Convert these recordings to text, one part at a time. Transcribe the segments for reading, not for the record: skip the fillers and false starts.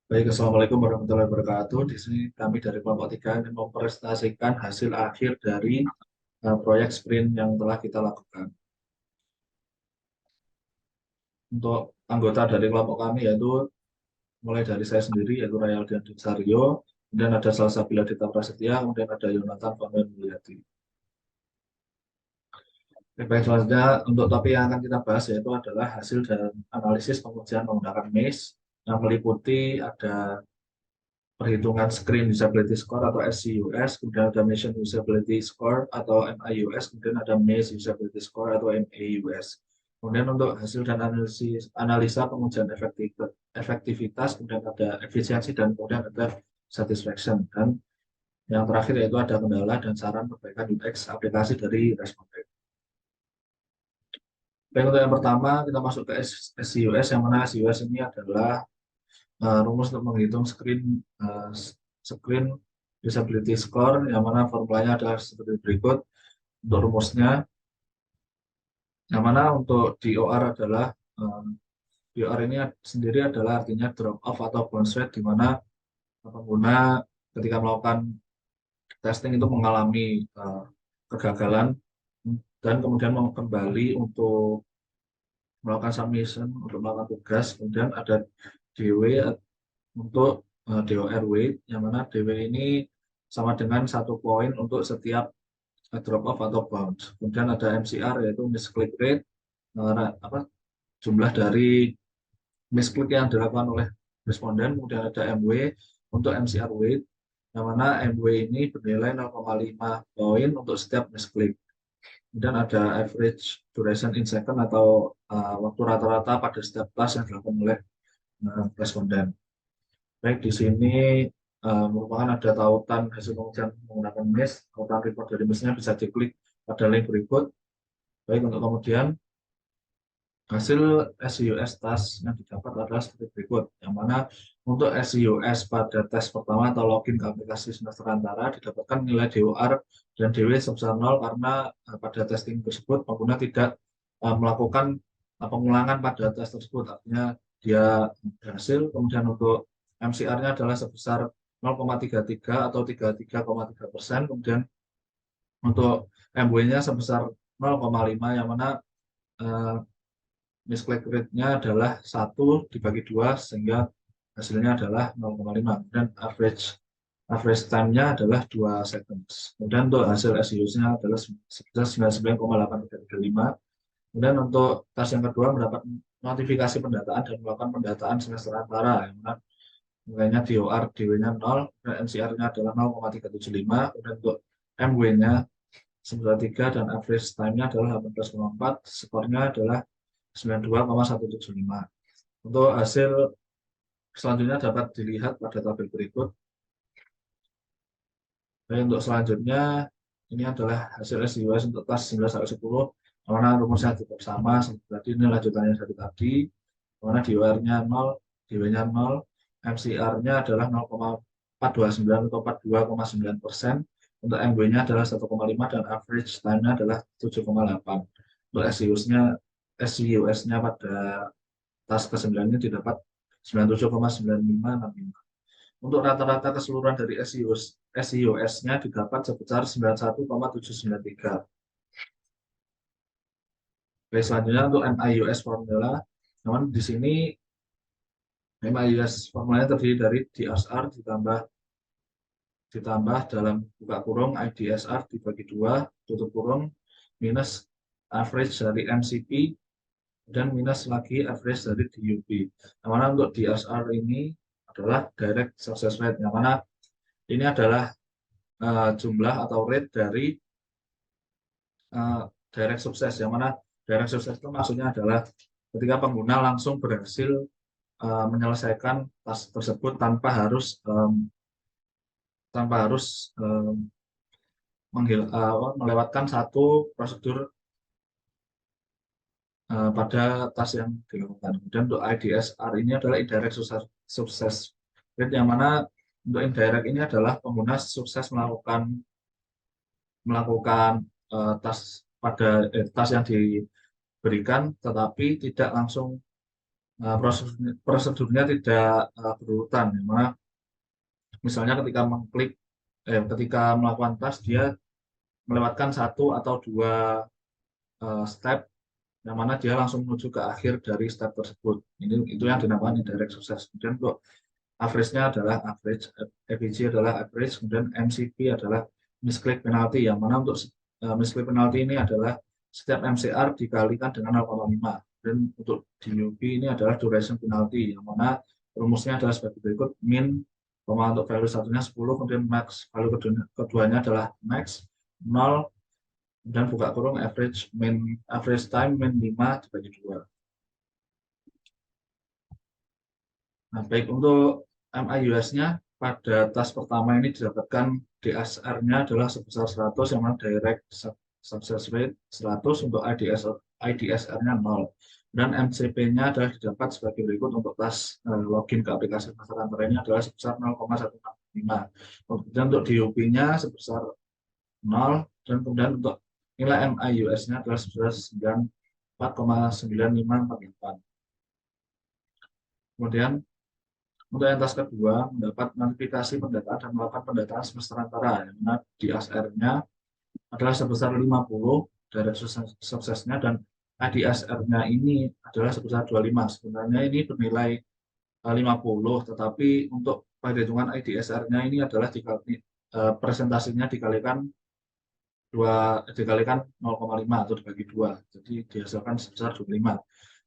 Baik, Assalamualaikum warahmatullahi wabarakatuh. Di sini kami dari kelompok 3 ingin mempresentasikan hasil akhir dari proyek sprint yang telah kita lakukan. Untuk anggota dari kelompok kami yaitu mulai dari saya sendiri yaitu Rayaldian Sario, kemudian ada Salsabila Dita Prasetya, kemudian ada Yonatan Fanuel Mulyadi. Baik, selanjutnya untuk topik yang akan kita bahas yaitu adalah hasil dan analisis pengujian menggunakan MACE yang meliputi ada perhitungan Screen Usability Score atau SCUS, kemudian ada Mission Usability Score atau MIUS, kemudian ada Maze Usability Score atau MAUS. Kemudian untuk hasil dan analisa pengujian efektivitas, kemudian ada efisiensi dan kemudian ada satisfaction. Dan yang terakhir yaitu ada kendala dan saran perbaikan UX aplikasi dari responden. Baik, untuk yang pertama kita masuk ke SCUS, yang mana SCUS ini adalah rumus untuk menghitung screen usability score, yang mana formulanya adalah seperti berikut. Untuk rumusnya, yang mana untuk DOR adalah DOR ini sendiri adalah artinya drop off atau bounce rate, di mana pengguna ketika melakukan testing itu mengalami kegagalan dan kemudian mau kembali untuk melakukan submission, untuk melakukan tugas. Kemudian ada DW untuk DOR weight, yang mana DW ini sama dengan 1 poin untuk setiap drop off atau bounce. Kemudian ada MCR yaitu misclick rate, jumlah dari misclick yang dilakukan oleh responden. Kemudian ada MW untuk MCR weight, yang mana MW ini bernilai 0,5 poin untuk setiap misclick. Kemudian ada average duration in second atau waktu rata-rata pada setiap task yang dilakukan oleh responden. Baik, di sini merupakan ada tautan hasil pengujian menggunakan MES. Tautan report dari MES-nya bisa diklik pada link berikut. Baik, untuk kemudian hasil SCUS task yang didapat adalah seperti berikut. Yang mana untuk SCUS pada tes pertama atau login ke aplikasi semester antara didapatkan nilai DOR dan DW sebesar 0 karena pada testing tersebut pengguna tidak melakukan pengulangan pada tes tersebut. Artinya dia berhasil. Kemudian untuk MCR-nya adalah sebesar 0,33 atau 33,3%. Kemudian untuk MW-nya sebesar 0,5, yang mana misclick rate-nya adalah 1 dibagi 2 sehingga hasilnya adalah 0,5. Dan average time-nya adalah 2 seconds. Kemudian untuk hasil SEO-nya adalah sebesar 99,8335. Kemudian untuk tes yang kedua mendapat notifikasi pendataan dan melakukan pendataan semester antara, yang mana nilainya DOR DW-nya 0, dan MCR-nya adalah 0,375. Kemudian untuk MW-nya 93 dan average time-nya adalah 18,4, skornya adalah 92,175. Untuk hasil selanjutnya dapat dilihat pada tabel berikut. Dan untuk selanjutnya ini adalah hasil SDUS untuk tas 9-10, mana rumusnya tetap sama seperti tadi. Ini lanjutannya dari tadi, mana DOR-nya 0, DW-nya 0, MCR-nya adalah 0,429 atau 42,9%. Untuk MW-nya adalah 1,5 dan average time-nya adalah 7,8. Untuk SCUS-nya pada tas ke-9 ini didapat 97,9565. Untuk rata-rata keseluruhan dari SCUS-nya didapat sebesar 91,793. Oke, selanjutnya untuk MIUS formula. Namun di sini MIUS formulanya terdiri dari DSR ditambah dalam buka kurung IDSR dibagi 2 tutup kurung minus average dari MCP dan minus lagi average dari DUP. Yang mana untuk DSR ini adalah direct success rate, yang mana ini adalah jumlah atau rate dari direct sukses, yang mana direct sukses itu maksudnya adalah ketika pengguna langsung berhasil menyelesaikan task tersebut tanpa harus melewatkan satu prosedur pada task yang dilakukan. Kemudian untuk IDSR ini adalah indirect success rate, yang mana untuk indirect ini adalah pengguna sukses melakukan task yang diberikan tetapi tidak langsung prosedurnya tidak berurutan, di mana misalnya ketika melakukan tas dia melewatkan satu atau dua step yang mana dia langsung menuju ke akhir dari step tersebut. Itu yang dinamakan indirect success. Kemudian untuk average-nya adalah average, FPG adalah average, kemudian MCP adalah misclick penalty, yang mana untuk misclick penalty ini adalah setiap MCR dikalikan dengan 0,5. Dan untuk DUP ini adalah duration penalty, yang mana rumusnya adalah sebagai berikut: min, untuk value satunya 10, kemudian max, value keduanya adalah max, 0, dan buka kurung average time min 5 dibagi 2. Nah, baik untuk MIUS-nya pada tas pertama ini didapatkan DSR-nya adalah sebesar 100, yang mana direct success rate 100, untuk IDSR-nya 0. Dan MCP-nya adalah didapat sebagai berikut: untuk tas login ke aplikasi pasar antara ini adalah sebesar 0,145. Kemudian untuk DOP-nya sebesar 0, dan kemudian untuk nilai MIUS-nya adalah sebesar 4,9548. Kemudian untuk yang tas kedua, mendapat notifikasi pendataan dan melakukan pendataan semester antara, yang mana DSR-nya adalah sebesar 50, dari suksesnya, dan ADSR-nya ini adalah sebesar 25. Sebenarnya ini bernilai 50, tetapi untuk perhitungan IDSR-nya ini adalah presentasinya dikalikan 0,5 atau dibagi 2. Jadi dihasilkan sebesar 25.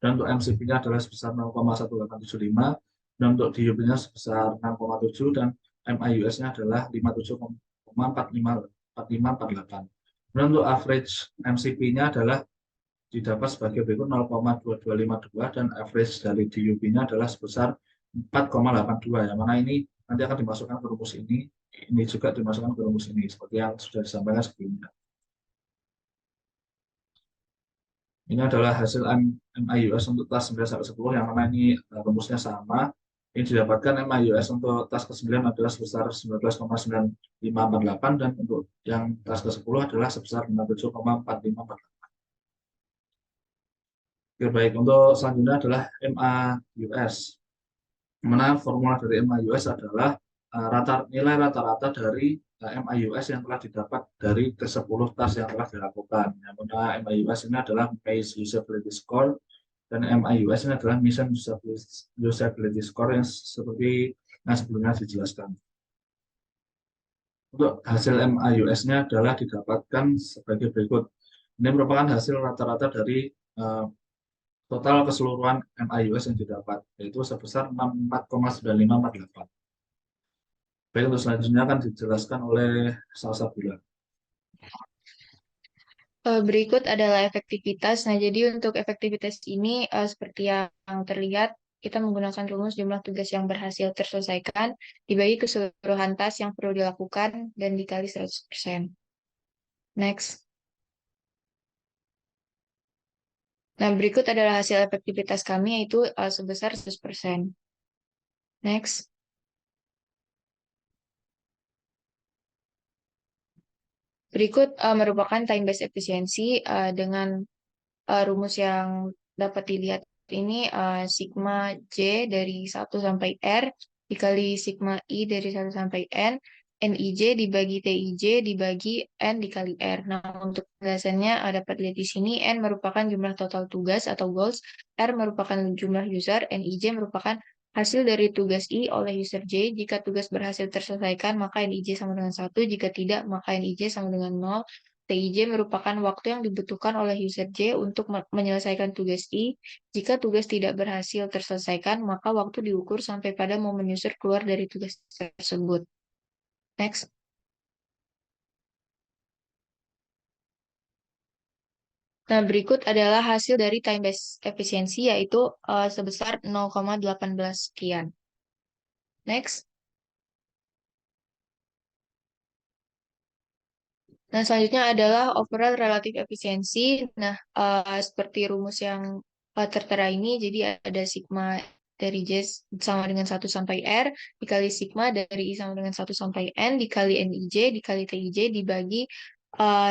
Dan untuk MCP-nya adalah sebesar 0,1875, dan untuk DUP-nya sebesar 6,7, dan MIUS-nya adalah 57,4548. Dan untuk average MCP-nya adalah didapat sebagai berikut: 0,2252, dan average dari DUP-nya adalah sebesar 4,82, yang mana ini nanti akan dimasukkan ke rumus ini juga dimasukkan ke rumus ini, seperti yang sudah disampaikan sebelumnya. Ini adalah hasil MIUS untuk tas 9-10, yang mana ini rumusnya sama. Ini didapatkan MIUS untuk tas ke-9 adalah sebesar 19,9548, dan untuk yang tas ke-10 adalah sebesar 57,4548. Oke, baik. Untuk selanjutnya adalah MAUS. Mana formula dari MIUS adalah nilai rata-rata dari MIUS yang telah didapat dari ke-10 tas yang telah dilakukan. Yang mana MIUS ini adalah Maze Usability Score, dan MIUS ini adalah Mission Usability Score, yang seperti yang sebelumnya dijelaskan. Untuk hasil MIUS-nya adalah didapatkan sebagai berikut. Ini merupakan hasil rata-rata dari total keseluruhan MIUS yang didapat, yaitu sebesar 64,9548. Baik, untuk selanjutnya akan dijelaskan oleh Salsabila. Berikut adalah efektivitas. Nah, jadi untuk efektivitas ini seperti yang terlihat, kita menggunakan rumus jumlah tugas yang berhasil terselesaikan dibagi keseluruhan tas yang perlu dilakukan dan dikali 100%. Next. Nah, berikut adalah hasil efektivitas kami, yaitu sebesar 100%. Next. Berikut merupakan time-based efisiensi dengan rumus yang dapat dilihat ini sigma J dari 1 sampai R dikali sigma I dari 1 sampai N, NIJ dibagi TIJ dibagi N dikali R. Nah, untuk penjelasannya dapat dilihat di sini. N merupakan jumlah total tugas atau goals, R merupakan jumlah user, NIJ merupakan hasil dari tugas I oleh user J. Jika tugas berhasil terselesaikan, maka NIJ sama dengan 1. Jika tidak, maka NIJ sama dengan 0. TIJ merupakan waktu yang dibutuhkan oleh user J untuk menyelesaikan tugas I. Jika tugas tidak berhasil terselesaikan, maka waktu diukur sampai pada momen user keluar dari tugas tersebut. Next. Nah, berikut adalah hasil dari time-based efisiensi, yaitu sebesar 0,18 sekian. Next. Nah, selanjutnya adalah overall relative efisiensi. Nah, seperti rumus yang tertera ini, jadi ada sigma dari J sama dengan 1 sampai R, dikali sigma dari I sama dengan 1 sampai N, dikali NIJ, dikali TIJ, dibagi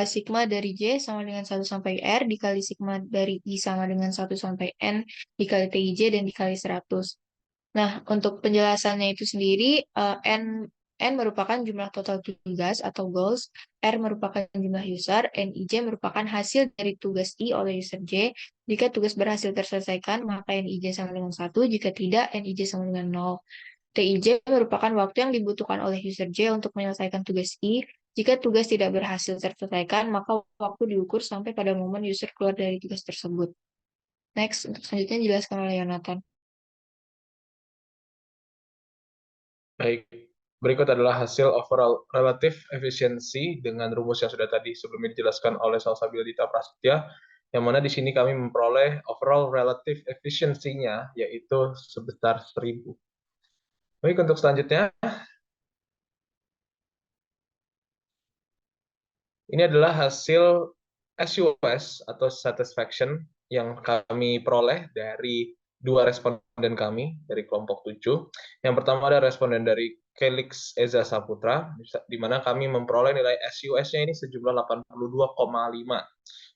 Sigma dari J sama dengan 1 sampai R dikali sigma dari I sama dengan 1 sampai N dikali TIJ dan dikali 100. Nah, untuk penjelasannya itu sendiri, N merupakan jumlah total tugas atau goals, R merupakan jumlah user, NIJ merupakan hasil dari tugas I oleh user J. Jika tugas berhasil terselesaikan, maka NIJ sama dengan 1, jika tidak, NIJ sama dengan 0. TIJ merupakan waktu yang dibutuhkan oleh user J untuk menyelesaikan tugas I. Jika tugas tidak berhasil terselesaikan, maka waktu diukur sampai pada momen user keluar dari tugas tersebut. Next, untuk selanjutnya dijelaskan oleh Yonatan. Baik, berikut adalah hasil overall relative efficiency dengan rumus yang sudah tadi sebelumnya dijelaskan oleh Salsabila Dita Prasetya, yang mana di sini kami memperoleh overall relative efficiency-nya, yaitu sebesar 1000. Baik, untuk selanjutnya, ini adalah hasil SUS atau satisfaction yang kami peroleh dari dua responden kami dari kelompok 7. Yang pertama ada responden dari Kelix Eza Saputra, di mana kami memperoleh nilai SUS-nya ini sejumlah 82,5.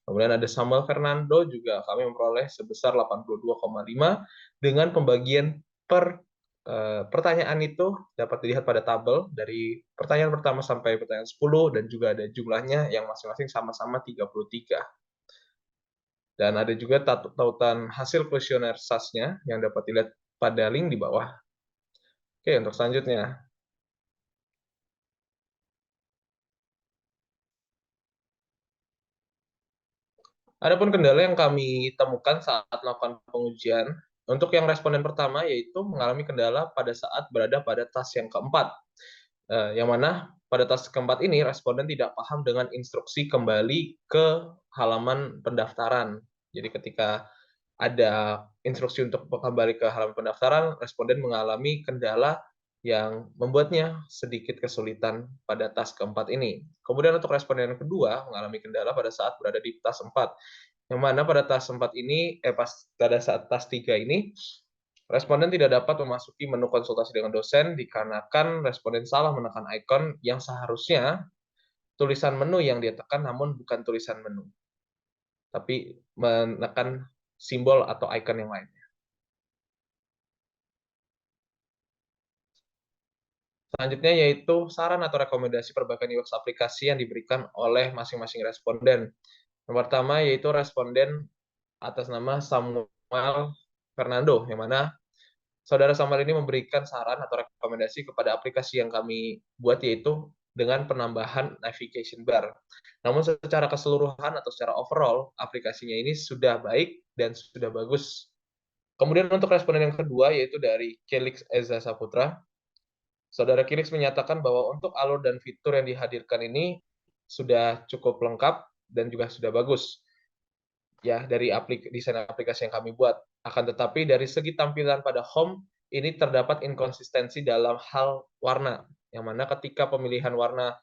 Kemudian ada Samuel Fernando juga kami memperoleh sebesar 82,5 dengan pembagian per pertanyaan itu dapat dilihat pada tabel dari pertanyaan pertama sampai pertanyaan 10 dan juga ada jumlahnya yang masing-masing sama-sama 33. Dan ada juga tautan hasil kuesioner SAS-nya yang dapat dilihat pada link di bawah. Oke, untuk selanjutnya. Adapun kendala yang kami temukan saat melakukan pengujian, untuk yang responden pertama yaitu mengalami kendala pada saat berada pada tas yang keempat. Yang mana pada tas keempat ini responden tidak paham dengan instruksi kembali ke halaman pendaftaran. Jadi ketika ada instruksi untuk kembali ke halaman pendaftaran, responden mengalami kendala yang membuatnya sedikit kesulitan pada tas keempat ini. Kemudian untuk responden yang kedua mengalami kendala pada saat berada di tas 4, yang mana pada tas 4 ini, pada saat tas 3 ini, responden tidak dapat memasuki menu konsultasi dengan dosen dikarenakan responden salah menekan ikon yang seharusnya tulisan menu yang dia tekan namun bukan tulisan menu, tapi menekan simbol atau icon yang lain. Selanjutnya yaitu saran atau rekomendasi perbaikan UX aplikasi yang diberikan oleh masing-masing responden. Yang pertama yaitu responden atas nama Samuel Fernando, yang mana Saudara Samuel ini memberikan saran atau rekomendasi kepada aplikasi yang kami buat, yaitu dengan penambahan navigation bar. Namun secara keseluruhan atau secara overall, aplikasinya ini sudah baik dan sudah bagus. Kemudian untuk responden yang kedua, yaitu dari Kelix Eza Saputra, Saudara Kelix menyatakan bahwa untuk alur dan fitur yang dihadirkan ini sudah cukup lengkap dan juga sudah bagus ya dari desain aplikasi yang kami buat. Akan tetapi dari segi tampilan pada home ini terdapat inkonsistensi dalam hal warna, yang mana ketika pemilihan warna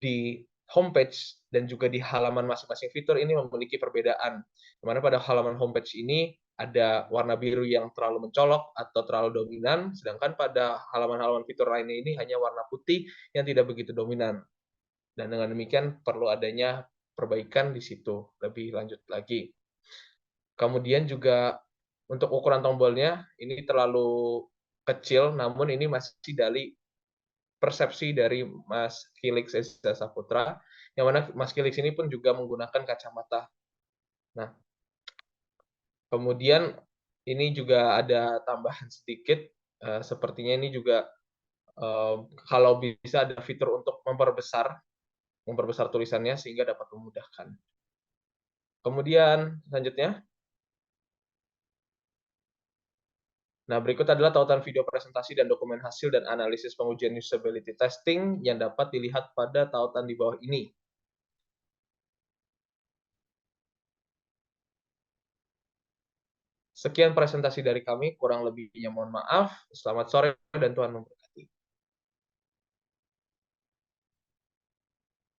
di homepage dan juga di halaman masing-masing fitur ini memiliki perbedaan. Di mana pada halaman homepage ini ada warna biru yang terlalu mencolok atau terlalu dominan, sedangkan pada halaman-halaman fitur lainnya ini hanya warna putih yang tidak begitu dominan. Dan dengan demikian perlu adanya perbaikan di situ lebih lanjut lagi. Kemudian juga untuk ukuran tombolnya ini terlalu kecil, namun ini masih dari persepsi dari Mas Felix Eza Saputra, yang mana Mas Felix ini pun juga menggunakan kacamata. Nah, kemudian ini juga ada tambahan sedikit, sepertinya ini juga kalau bisa ada fitur untuk memperbesar tulisannya sehingga dapat memudahkan. Kemudian selanjutnya, nah, berikut adalah tautan video presentasi dan dokumen hasil dan analisis pengujian usability testing yang dapat dilihat pada tautan di bawah ini. Sekian presentasi dari kami, kurang lebihnya mohon maaf. Selamat sore dan Tuhan memberkati.